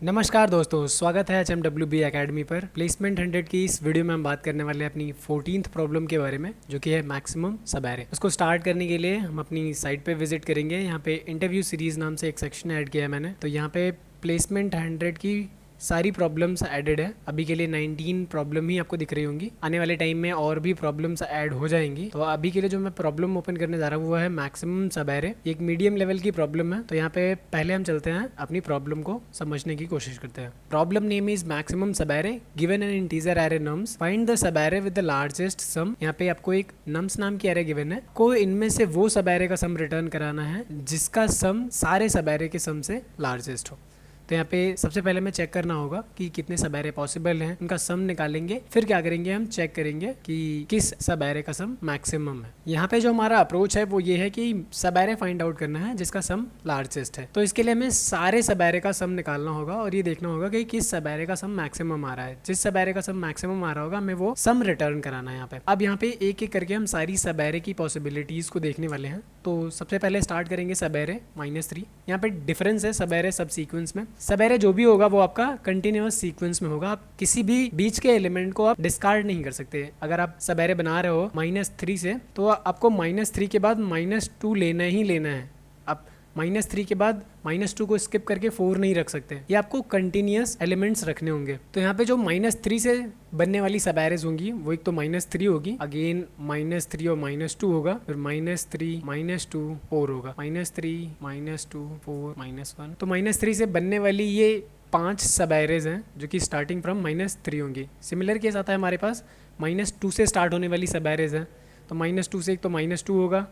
नमस्कार दोस्तों, स्वागत है HMWB एकेडमी पर। प्लेसमेंट 100 की इस वीडियो में हम बात करने वाले हैं अपनी 14th प्रॉब्लम के बारे में, जो कि है मैक्सिमम सब एरे। उसको स्टार्ट करने के लिए हम अपनी साइट पे विजिट करेंगे। यहाँ पे इंटरव्यू सीरीज नाम से एक सेक्शन ऐड किया है मैंने। तो यहाँ पे प्लेसमेंट 100 की सारी प्रॉब्लम्स ऐडेड है। अभी के लिए 19 प्रॉब्लम ही आपको दिख रही होंगी। आने वाले टाइम में और भी प्रॉब्लम्स ऐड हो जाएंगी। तो अभी के लिए जो मैं प्रॉब्लम ओपन करने जा रहा हूँ वो है मैक्सिमम सब एरे। एक मीडियम लेवल की प्रॉब्लम है। तो यहाँ पे पहले हम चलते हैं, अपनी प्रॉब्लम को समझने की कोशिश करते हैं। Problem name is maximum subarray given an integer array nums, find the subarray with the largest sum. यहाँ पे आपको एक नम्स नाम की एरे गिवन है, को इनमें से वो सब एरे का सम रिटर्न कराना है जिसका सम सारे सब एरे के सम से लार्जेस्ट हो। तो यहाँ पे सबसे पहले हमें चेक करना होगा कि कितने सब एरे पॉसिबल हैं, उनका सम निकालेंगे। फिर क्या करेंगे, हम चेक करेंगे कि किस सब एरे का सम मैक्सिमम है। यहाँ पे जो हमारा अप्रोच है वो ये है कि सब एरे फाइंड आउट करना है जिसका सम लार्जेस्ट है। तो इसके लिए हमें सारे सब एरे का सम निकालना होगा और ये देखना होगा कि किस सब एरे का सम मैक्सिमम आ रहा है। जिस सब एरे का सम मैक्सिमम आ रहा होगा हमें वो सम रिटर्न कराना है यहाँ पे। अब यहाँ पे एक एक करके हम सारी सब एरे की पॉसिबिलिटीज को देखने वाले हैं। तो सबसे पहले स्टार्ट करेंगे सब एरे -3। यहाँ पे डिफरेंस है सब एरे सब सीक्वेंस में। सब एरे जो भी होगा वो आपका कंटिन्यूअस सीक्वेंस में होगा। आप किसी भी बीच के एलिमेंट को आप डिस्कार्ड नहीं कर सकते। अगर आप सब एरे बना रहे हो -3 से, तो आपको -3 के बाद -2 लेना ही लेना है। आप -3 के बाद -2 को स्किप करके 4 नहीं रख सकते। ये आपको कंटिन्यूअस एलिमेंट्स रखने होंगे। तो यहाँ पे जो -3 से बनने वाली सब एरेज होंगी वो एक तो -3 होगी, अगेन -3 और -2 होगा, फिर -3 -2 4 होगा, -3 -2 4 -1। तो -3 से बनने वाली ये 5 सब एरेज हैं जो कि स्टार्टिंग फ्रॉम -3 होंगी। सिमिलर केस आता है हमारे पास -2 से स्टार्ट होने वाली सब एरेज हैं। तो -2 से एक तो -2 होगा,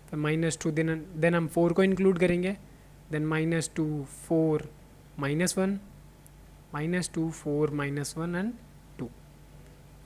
फिर -2 देन हम 4 को इंक्लूड करेंगे, देन -2 4 -1 -2 4 -1 एंड 2।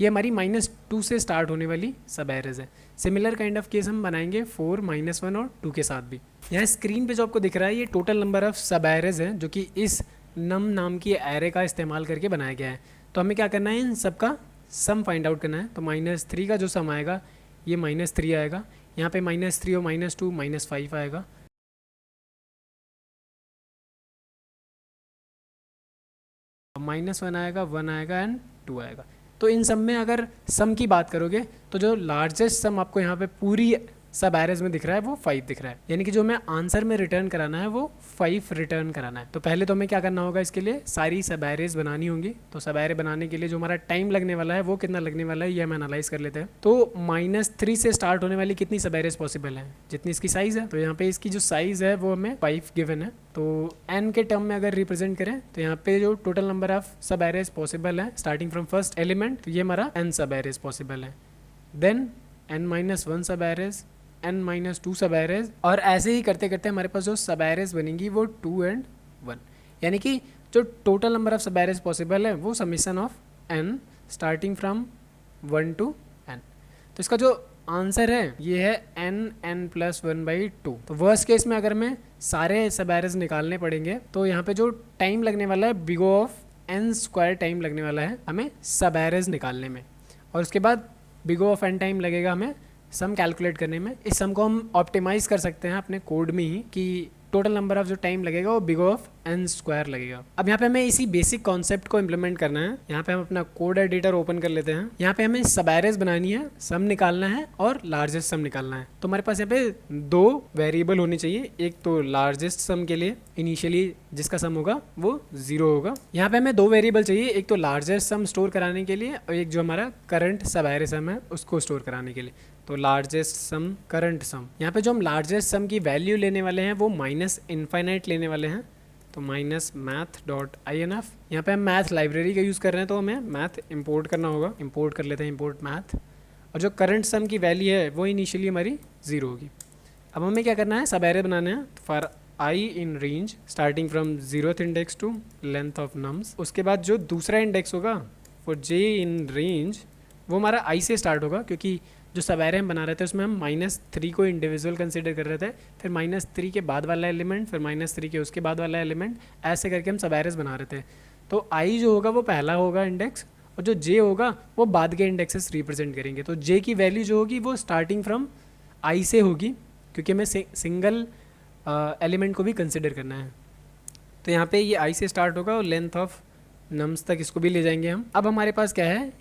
ये हमारी -2 से स्टार्ट होने वाली सब एरेज है। सिमिलर काइंड ऑफ केस हम बनाएंगे 4 -1 और 2 के साथ भी। यहाँ स्क्रीन पे जो आपको दिख रहा है ये टोटल नंबर ऑफ सब एरेज है जो कि इस नम नाम की एरे का इस्तेमाल करके बनाया गया है। तो हमें क्या करना है, इन सबका सम फाइंड आउट करना है। तो -3 का जो सम आएगा ये -3 आएगा, यहाँ पे -3 और -2 -5 आएगा, -1 आएगा, 1 आएगा एंड 2 आएगा। तो इन सब में अगर सम की बात करोगे तो जो लार्जेस्ट सम आपको यहाँ पे पूरी सब एरेज में दिख रहा है वो 5 दिख रहा है। यानी कि जो हमें आंसर में रिटर्न कराना है वो 5 रिटर्न कराना है। तो पहले तो हमें क्या करना होगा, इसके लिए सारी सब एरेज बनानी होंगी। तो सब एरे बनाने के लिए जो हमारा टाइम लगने वाला है वो कितना लगने वाला है ये हम एनालाइज कर लेते हैं। तो -3 से स्टार्ट होने वाली कितनी सब एरेज पॉसिबल है, जितनी इसकी साइज है। तो यहाँ पे इसकी जो साइज है वो हमें 5 गिवन है। तो n के टर्म में अगर रिप्रेजेंट करें तो यहाँ पे जो टोटल नंबर ऑफ सब एरेज पॉसिबल है स्टार्टिंग फ्रॉम फर्स्ट एलिमेंट, तो ये हमारा n सब एरेज पॉसिबल है। देन n-1 सब एरेज, n-2 सब एरेज, और ऐसे ही करते करते हमारे पास जो सब एरेज बनेंगी वो 2 एंड 1। यानी कि जो टोटल नंबर ऑफ सब एरेज पॉसिबल है वो summation of n starting from 1 to n। तो इसका जो आंसर है ये है n+1/2। तो वर्स्ट केस में अगर हमें सारे सब एरेज निकालने पड़ेंगे तो यहाँ पे जो टाइम लगने वाला है big O of n² time लगने वाला है हमें सब एरेज निकालने में, और उसके बाद big O of n time लगेगा हमें सम कैलकुलेट करने में। इस सम को हम ऑप्टिमाइज कर सकते हैं अपने कोड में ही कि टोटल नंबर ऑफ जो टाइम लगेगा वो बिग O ऑफ n² लगेगा। अब यहाँ पे हमें इसी बेसिक कॉन्सेप्ट को इम्प्लीमेंट करना है। यहाँ पे हम अपना कोड एडिटर ओपन कर लेते हैं। यहाँ पे हमें सब एरेज बनानी है, सम निकालना है और लार्जेस्ट सम निकालना है। तो हमारे पास यहाँ पे 2 वेरिएबल होने चाहिए। एक तो लार्जेस्ट सम के लिए इनिशियली जिसका सम होगा वो 0 होगा। यहाँ पे हमें 2 वेरिएबल चाहिए, एक तो लार्जेस्ट सम स्टोर कराने के लिए और एक जो हमारा करंट सब एरे सम है उसको स्टोर कराने के लिए। तो लार्जेस्ट सम, करंट सम। यहाँ पे जो हम लार्जेस्ट सम की वैल्यू लेने वाले हैं वो -इनफाइनाइट लेने वाले हैं। तो -math.inf। यहाँ पे हम मैथ लाइब्रेरी का यूज़ कर रहे हैं तो हमें मैथ इंपोर्ट करना होगा। इंपोर्ट कर लेते हैं, इंपोर्ट मैथ। और जो करंट सम की वैल्यू है वो इनिशियली हमारी 0 होगी। अब हमें क्या करना है, सब एरे बनाने हैं। For I in range starting from 0th index to length of nums. उसके बाद जो दूसरा इंडेक्स होगा फॉर j इन रेंज वो हमारा I से स्टार्ट होगा, क्योंकि जो सब एरे हम बना रहे थे उसमें हम -3 को इंडिविजुअल कंसिडर कर रहे थे। फिर -3 के बाद वाला एलिमेंट, फिर -3 के उसके बाद वाला एलिमेंट, ऐसे करके हम सब एरेज बना रहे थे। तो I जो होगा वो पहला होगा इंडेक्स, और जो J होगा वो बाद के इंडेक्सेस रिप्रेजेंट करेंगे। तो J की वैल्यू जो होगी वो स्टार्टिंग फ्रॉम I से होगी, क्योंकि हमें सिंगल एलिमेंट को भी कंसिडर करना है। तो यहाँ पे ये आई से स्टार्ट होगा और लेंथ ऑफ नम्स तक इसको भी ले जाएंगे हम। अब हमारे पास क्या है,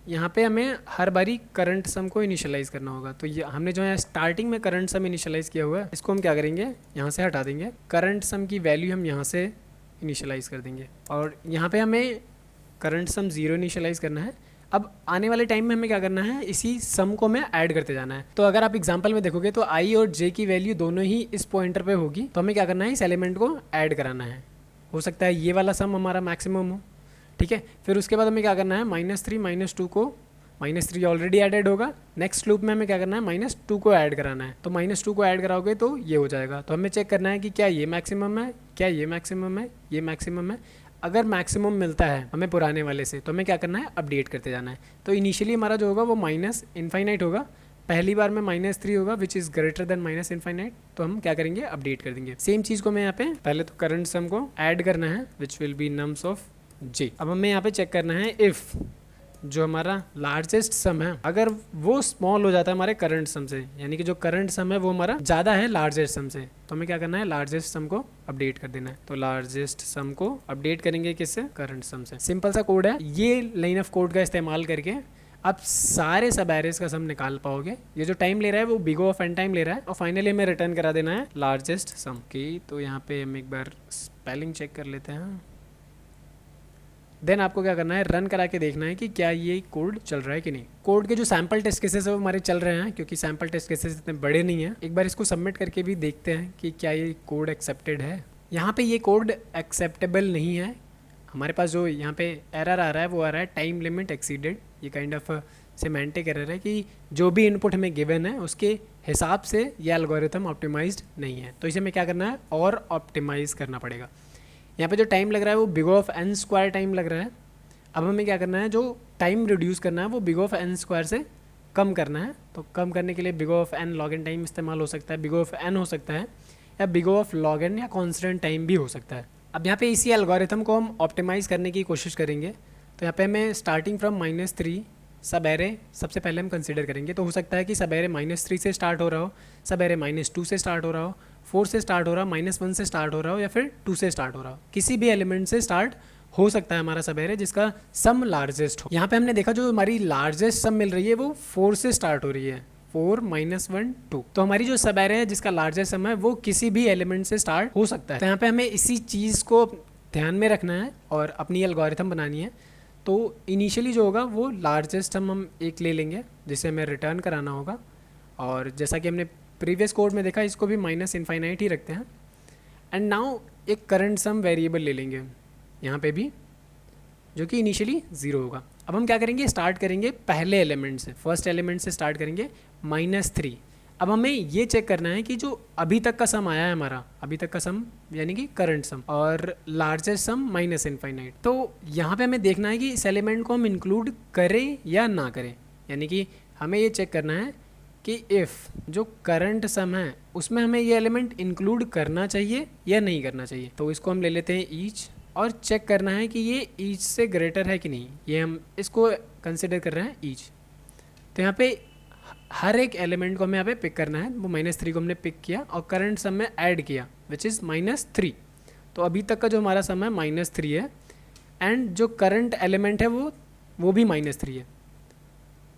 यहाँ पे हमें हर बारी करंट सम को इनिशियलाइज़ करना होगा। तो ये हमने जो है स्टार्टिंग में करंट सम इनिशियलाइज़ किया हुआ है, इसको हम क्या करेंगे, यहाँ से हटा देंगे। करंट सम की वैल्यू हम यहाँ से इनिशियलाइज़ कर देंगे और यहाँ पे हमें करंट सम 0 इनिशियलाइज़ करना है। अब आने वाले टाइम में हमें क्या करना है, इसी सम को हमें ऐड करते जाना है। तो अगर आप एग्जांपल में देखोगे तो आई और जे की वैल्यू दोनों ही इस पॉइंटर पे होगी, तो हमें क्या करना है, इस एलिमेंट को ऐड कराना है। हो सकता है ये वाला सम हमारा मैक्सिमम हो, ठीक है। फिर उसके बाद हमें क्या करना है, -3 -2 को, -3 ऑलरेडी एडेड होगा, नेक्स्ट लूप में हमें क्या करना है, -2 को ऐड कराना है। तो -2 को ऐड कराओगे तो ये हो जाएगा। तो हमें चेक करना है कि क्या ये मैक्सिमम है, क्या ये मैक्सिमम है, ये मैक्सिमम है। अगर मैक्सिमम मिलता है हमें पुराने वाले से, तो हमें क्या करना है, अपडेट करते जाना है। तो इनिशियली हमारा जो होगा वो -इनफाइनाइट होगा, पहली बार में -3 होगा which is greater then -infinite. तो हम क्या करेंगे, अपडेट कर देंगे। सेम चीज़ को मैं यहाँ पे पहले तो करंट सम को ऐड करना है which will be nums of j. अब हमें यहाँ पे चेक करना है इफ़ जो हमारा लार्जेस्ट सम है अगर वो स्मॉल हो जाता है हमारे करंट सम से, यानी कि जो करंट सम है वो हमारा ज़्यादा है लार्जेस्ट सम से, तो हमें क्या करना है, लार्जेस्ट सम को अपडेट कर देना है। तो लार्जेस्ट सम को अपडेट करेंगे किससे, करंट सम से। सिंपल सा कोड है, ये लाइन ऑफ कोड का इस्तेमाल करके आप सारे सब एरेज का सम निकाल पाओगे। ये जो टाइम ले रहा है वो बिग ऑफ एन टाइम ले रहा है और फाइनली हमें रिटर्न करा देना है लार्जेस्ट सम की। तो यहाँ पे हम एक बार स्पेलिंग चेक कर लेते हैं। देन आपको क्या करना है, रन करा के देखना है कि क्या ये कोड चल रहा है कि नहीं। कोड के जो सैम्पल टेस्ट केसेस है वो हमारे चल रहे हैं, क्योंकि सैम्पल टेस्ट केसेस इतने बड़े नहीं हैं। एक बार इसको सबमिट करके भी देखते हैं कि क्या ये कोड एक्सेप्टेड है। यहाँ पे ये कोड एक्सेप्टेबल नहीं है। हमारे पास जो यहाँ पे एरर आ रहा है वो आ रहा है टाइम लिमिट एक्सीडेड। ये काइंड ऑफ सिमेंटिक एरर है कि जो भी इनपुट हमें गिवन है उसके हिसाब से ये एल्गोरिथम ऑप्टिमाइज्ड नहीं है। तो इसे हमें क्या करना है, और ऑप्टिमाइज़ करना पड़ेगा। यहाँ पे जो टाइम लग रहा है वो big of n square time लग रहा है। अब हमें क्या करना है, जो टाइम रिड्यूस करना है वो बिग ऑफ n स्क्वायर से कम करना है। तो कम करने के लिए big of n log n time इस्तेमाल हो सकता है, बिग ऑफ n हो सकता है, या बिग ऑफ लॉग एन या कॉन्स्टेंट टाइम भी हो सकता है। अब यहाँ पे इसी एल्गोरिथम को हम ऑप्टिमाइज़ करने की कोशिश करेंगे। तो यहाँ पे हमें स्टार्टिंग फ्रॉम -3 सब एरे सबसे पहले हम कंसिडर करेंगे। तो हो सकता है कि सब एरे -3 से स्टार्ट हो रहा हो, सब एरे -2 से स्टार्ट हो रहा हो, 4 से स्टार्ट हो रहा हो, -1 से स्टार्ट हो रहा हो, या फिर 2 से स्टार्ट हो रहा हो। किसी भी एलिमेंट से स्टार्ट हो सकता है हमारा सब एरे जिसका सम लार्जेस्ट हो। यहाँ पे हमने देखा जो हमारी लार्जेस्ट सम मिल रही है वो 4 से स्टार्ट हो रही है, 4 -1 2। तो हमारी जो सब एरे है जिसका लार्जेस्ट सम है वो किसी भी एलिमेंट से स्टार्ट हो सकता है। तो यहाँ पे हमें इसी चीज़ को ध्यान में रखना है और अपनी एल्गोरिथम बनानी है। तो इनिशियली जो होगा वो लार्जेस्ट हम एक ले लेंगे जिसे हमें रिटर्न कराना होगा। और जैसा कि हमने प्रीवियस कोड में देखा, इसको भी -इनफाइनाइट ही रखते हैं। एंड नाउ एक करंट सम वेरिएबल ले लेंगे यहाँ पे भी, जो कि इनिशियली 0 होगा। अब हम क्या करेंगे, स्टार्ट करेंगे पहले एलिमेंट से, फर्स्ट एलिमेंट से स्टार्ट करेंगे -3। अब हमें ये चेक करना है कि जो अभी तक का सम आया है हमारा, अभी तक का सम यानी कि करंट सम, और लार्जेस्ट सम -इनफाइनाइट। तो यहाँ पे हमें देखना है कि इस एलिमेंट को हम इंक्लूड करें या ना करें। यानी कि हमें ये चेक करना है कि इफ़ जो करंट सम है उसमें हमें ये एलिमेंट इंक्लूड करना चाहिए या नहीं करना चाहिए। तो इसको हम ले लेते हैं ईच, और चेक करना है कि ये ईच से ग्रेटर है कि नहीं। ये हम इसको कंसिडर कर रहे हैं ईच। तो यहाँ पे हर एक एलिमेंट को हमें यहाँ पे पिक करना है। वो -3 को हमने पिक किया और करंट सम में ऐड किया विच इज़ -3। तो अभी तक का जो हमारा सम है -3 है, एंड जो करंट एलिमेंट है वो भी -3 है।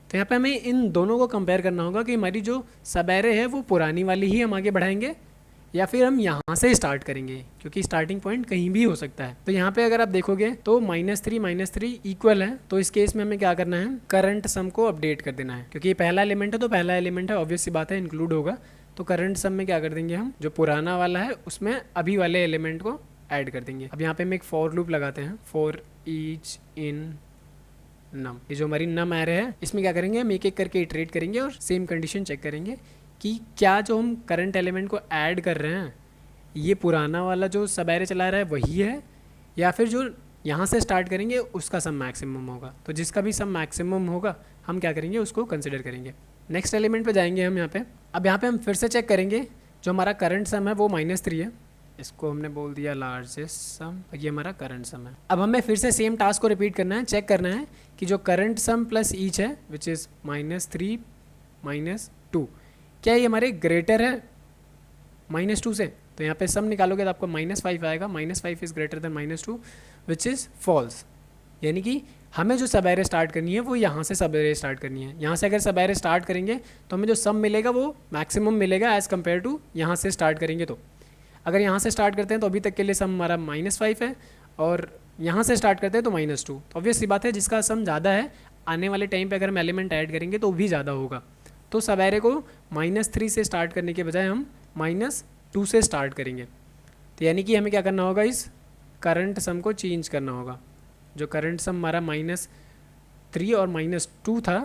तो यहाँ पे हमें इन दोनों को कंपेयर करना होगा कि हमारी जो सब एरे है वो पुरानी वाली ही हम आगे बढ़ाएंगे या फिर हम यहाँ से स्टार्ट करेंगे, क्योंकि स्टार्टिंग पॉइंट कहीं भी हो सकता है। तो यहाँ पे अगर आप देखोगे तो -3 इक्वल है। तो इस केस में हमें क्या करना है, करंट सम को अपडेट कर देना है, क्योंकि ये पहला एलिमेंट है तो पहला एलिमेंट है, ऑब्वियस सी बात है इंक्लूड होगा। तो करंट सम में क्या कर देंगे, हम जो पुराना वाला है उसमें अभी वाले एलिमेंट को ऐड कर देंगे। अब यहाँ पे हम एक फॉर लूप लगाते हैं, फॉर ईच इन नम। ये जो हमारी नम एरे है इसमें क्या करेंगे, हम एक एक करके इटरेट करेंगे और सेम कंडीशन चेक करेंगे कि क्या जो हम करंट एलिमेंट को ऐड कर रहे हैं ये पुराना वाला जो सब एरे चला रहा है वही है, या फिर जो यहाँ से स्टार्ट करेंगे उसका सम मैक्सिमम होगा। तो जिसका भी सम मैक्सिमम होगा हम क्या करेंगे, उसको कंसिडर करेंगे। नेक्स्ट एलिमेंट पे जाएंगे हम यहाँ पे। अब यहाँ पे हम फिर से चेक करेंगे, जो हमारा करंट सम है वो -3 है, इसको हमने बोल दिया लार्जेस्ट सम, ये हमारा करंट सम है। अब हमें फिर से सेम टास्क को रिपीट करना है, चेक करना है कि जो करंट सम प्लस ईच है विच इज़ -3 -2, क्या ये हमारे ग्रेटर है -2 से। तो यहाँ पे सम निकालोगे तो आपको -5 आएगा। -5 is greater than -2 which is false. यानी कि हमें जो सब एरे स्टार्ट करनी है वो यहाँ से सब एरे स्टार्ट करनी है। यहाँ से अगर सब एरे स्टार्ट करेंगे तो हमें जो सम मिलेगा वो मैक्सिमम मिलेगा एज़ कम्पेयर टू यहाँ से स्टार्ट करेंगे। तो अगर यहाँ से स्टार्ट करते हैं तो अभी तक के लिए सम हमारा -5 है, और यहाँ से स्टार्ट करते हैं तो -2। तो ऑब्वियस सी बात है जिसका सम ज़्यादा है आने वाले टाइम पे अगर हम एलिमेंट ऐड करेंगे तो भी ज़्यादा होगा। तो सब एरे को -3 से स्टार्ट करने के बजाय हम -2 से स्टार्ट करेंगे। तो यानी कि हमें क्या करना होगा, इस करंट सम को चेंज करना होगा। जो करंट सम हमारा -3 और -2 था,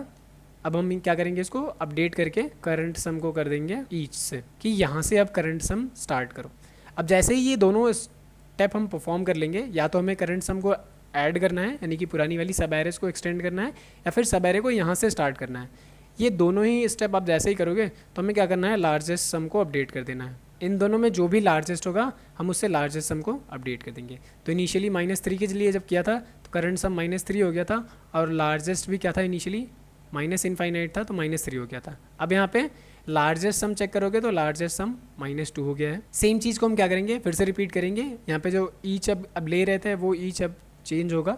अब हम क्या करेंगे, इसको अपडेट करके करंट सम को कर देंगे ईच से, कि यहाँ से अब करंट सम स्टार्ट करो। अब जैसे ही ये दोनों स्टेप हम परफॉर्म कर लेंगे, या तो हमें करंट सम को ऐड करना है यानी कि पुरानी वाली सब एरेस को एक्सटेंड करना है, या फिर सब एरे को यहाँ से स्टार्ट करना है। ये दोनों ही स्टेप आप जैसे ही करोगे तो हमें क्या करना है, लार्जेस्ट सम को अपडेट कर देना है। इन दोनों में जो भी लार्जेस्ट होगा हम उससे लार्जेस्ट सम को अपडेट कर देंगे। तो इनिशियली -3 के लिए जब किया था तो करंट सम -3 हो गया था, और लार्जेस्ट भी क्या था, इनिशियली -∞ था तो -3 हो गया था। अब यहाँ पे लार्जेस्ट सम चेक करोगे तो लार्जेस्ट सम -2 हो गया है। सेम चीज़ को हम क्या करेंगे, फिर से रिपीट करेंगे। यहाँ पे जो ईच अब ले रहे थे वो ईच अब चेंज होगा,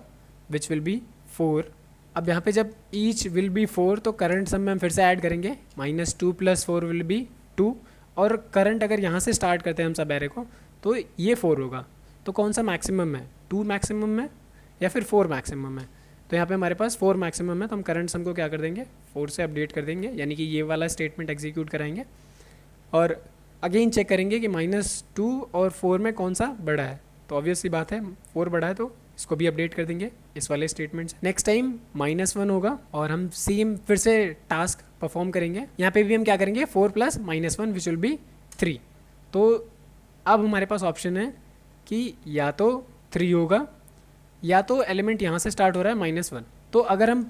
विच विल बी 4। अब यहाँ पे जब ईच विल बी 4 तो करंट सम में हम फिर से ऐड करेंगे, -2 + 4 विल बी 2, और करंट अगर यहाँ से स्टार्ट करते हैं हम सब एरे को तो ये 4 होगा। तो कौन सा मैक्सिमम है, 2 मैक्सिमम है या फिर 4 मैक्सिमम है? तो यहाँ पे हमारे पास 4 मैक्सिमम है, तो हम करंट सम को क्या कर देंगे, 4 से अपडेट कर देंगे, यानी कि ये वाला स्टेटमेंट एग्जीक्यूट कराएंगे, और अगेन चेक करेंगे कि -2 और 4 में कौन सा बड़ा है। तो ऑब्वियस सी बात है 4 बड़ा है, तो इसको भी अपडेट कर देंगे इस वाले स्टेटमेंट से। नेक्स्ट टाइम -1 होगा और हम सेम फिर से टास्क परफॉर्म करेंगे। यहाँ पे भी हम क्या करेंगे, 4 + -1 विच विल बी 3। तो अब हमारे पास ऑप्शन है कि या तो 3 होगा, या तो एलिमेंट यहाँ से स्टार्ट हो रहा है -1। तो अगर हम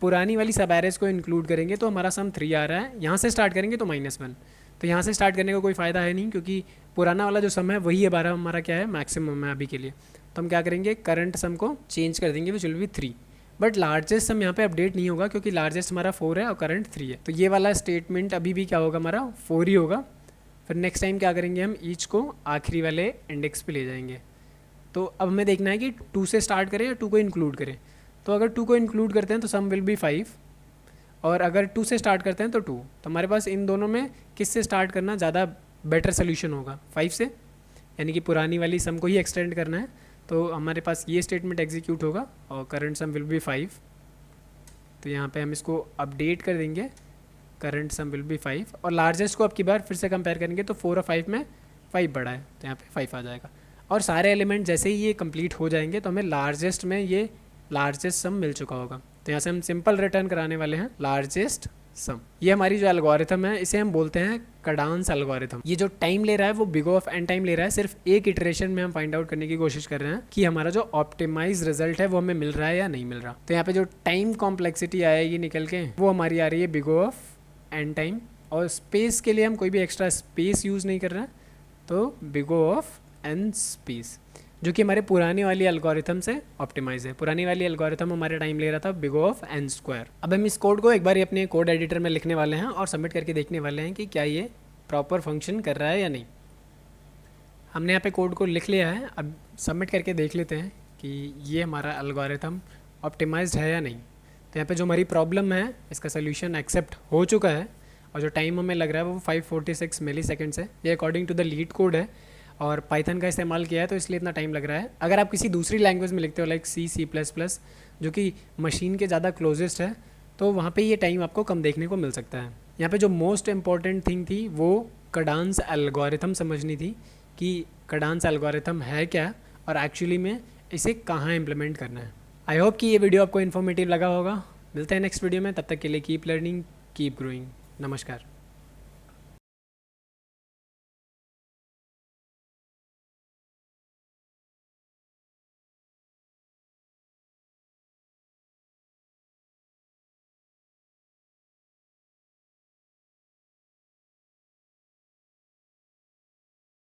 पुरानी वाली सब एरेस को इंक्लूड करेंगे तो हमारा सम 3 आ रहा है, यहाँ से स्टार्ट करेंगे तो -1। तो यहाँ से स्टार्ट करने का कोई फ़ायदा है नहीं, क्योंकि पुराना वाला जो सम है वही हमारा क्या है, मैक्सिमम है अभी के लिए। तो हम क्या करेंगे, करंट सम को चेंज कर देंगे which will be 3। But largest sum यहाँ पे अपडेट नहीं होगा, क्योंकि लार्जेस्ट हमारा 4 है और करंट 3 है। तो ये वाला स्टेटमेंट अभी भी क्या होगा, हमारा 4 ही होगा। फिर नेक्स्ट टाइम क्या करेंगे, हम ईच को आखिरी वाले इंडेक्स पे ले जाएंगे। तो अब हमें देखना है कि 2 से स्टार्ट करें या 2 को इंक्लूड करें। तो अगर 2 को इंक्लूड करते हैं तो सम विल बी 5, और अगर 2 से स्टार्ट करते हैं तो 2। तो हमारे पास इन दोनों में किस से स्टार्ट करना ज़्यादा बेटर सोल्यूशन होगा, 5 से, यानी कि पुरानी वाली सम को ही एक्सटेंड करना है। तो हमारे पास ये स्टेटमेंट एग्जीक्यूट होगा और करंट सम विल बी 5। तो यहाँ पे हम इसको अपडेट कर देंगे, करंट सम विल बी 5, और लार्जेस्ट को अब की बार फिर से कंपेयर करेंगे तो 4 और 5 में 5 बड़ा है, तो यहाँ पे 5 आ जाएगा। और सारे एलिमेंट जैसे ही ये कंप्लीट हो जाएंगे तो हमें लार्जेस्ट में ये लार्जेस्ट सम मिल चुका होगा। तो यहाँ से हम सिंपल रिटर्न कराने वाले हैं लार्जेस्ट सम। ये हमारी जो एल्गोरिथम है इसे हम बोलते हैं कडांस एल्गोरिथम। ये जो टाइम ले रहा है वो big O of n time ले रहा है। सिर्फ एक इटरेशन में हम फाइंड आउट करने की कोशिश कर रहे हैं कि हमारा जो ऑप्टिमाइज रिजल्ट है वो हमें मिल रहा है या नहीं मिल रहा। तो यहाँ पे जो टाइम कॉम्प्लेक्सिटी आएगी निकल के वो हमारी आ रही है big O of n time, और स्पेस के लिए हम कोई भी एक्स्ट्रा स्पेस यूज़ नहीं कर रहे हैं, तो big O of n space, जो कि हमारे पुरानी वाली एल्गोरिथम से ऑप्टिमाइज है। पुरानी वाली एल्गोरिथम हमारे टाइम ले रहा था बिग O ऑफ n²। अब हम इस कोड को एक बार अपने कोड एडिटर में लिखने वाले हैं और सबमिट करके देखने वाले हैं कि क्या ये प्रॉपर फंक्शन कर रहा है या नहीं। हमने यहाँ पे कोड को लिख लिया है, अब सबमिट करके देख लेते हैं कि ये हमारा एल्गोरिथम ऑप्टिमाइज्ड है या नहीं। तो यहाँ पे जो हमारी प्रॉब्लम है इसका सोल्यूशन एक्सेप्ट हो चुका है, और जो टाइम हमें लग रहा है वो 546 मिली सेकेंड्स है। ये according to the lead code है, और पाइथन का इस्तेमाल किया है तो इसलिए इतना टाइम लग रहा है। अगर आप किसी दूसरी लैंग्वेज में लिखते हो लाइक C++, जो कि मशीन के ज़्यादा क्लोजेस्ट है, तो वहाँ पे ये टाइम आपको कम देखने को मिल सकता है। यहाँ पे जो मोस्ट इम्पॉर्टेंट थिंग थी वो कडांस एल्गोरिथम समझनी थी कि कडांस एल्गोरिथम है क्या और एक्चुअली में इसे कहाँ इम्प्लीमेंट करना है। आई होप कि ये वीडियो आपको इन्फॉर्मेटिव लगा होगा। मिलते हैं नेक्स्ट वीडियो में, तब तक के लिए कीप लर्निंग कीप ग्रोइंग। नमस्कार।